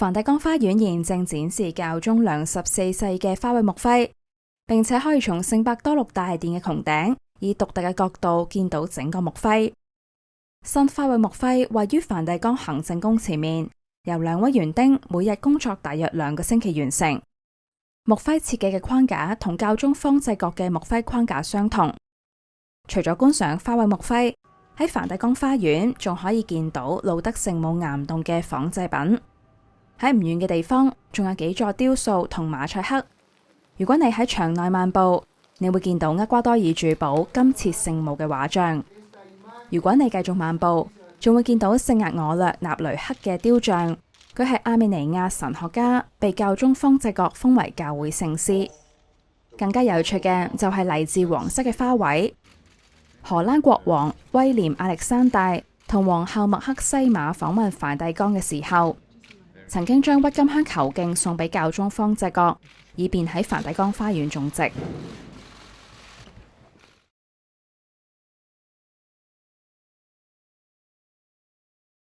梵蒂岡花園現正展示教宗良14世嘅花卉木徽，並且可以從聖伯多祿大殿嘅穹頂以獨特嘅角度見到整個木徽。新花卉木徽位於梵蒂岡行政宮前面，由2位園丁每日工作大約2個星期完成。木徽設計嘅框架同教宗方濟各嘅木徽框架相同。除咗觀賞花卉木徽，喺梵蒂岡花園仲可以見到路德聖母岩洞嘅仿製品。喺唔遠嘅地方，仲有幾座雕塑同馬賽克。如果你喺場內漫步，你會見到厄瓜多爾駐保金切聖母嘅畫像。如果你繼續漫步，仲會見到聖額我略納雷克嘅雕像。佢係亞美尼亞神學家，被教宗方濟各封為教會聖師。更加有趣嘅就係嚟自皇室嘅花卉。荷蘭國王威廉亞歷山大同皇后麥克西馬訪問梵蒂岡嘅時候，曾經將鬱金香球莖送俾教宗方濟各，以便喺梵蒂岡花園種植。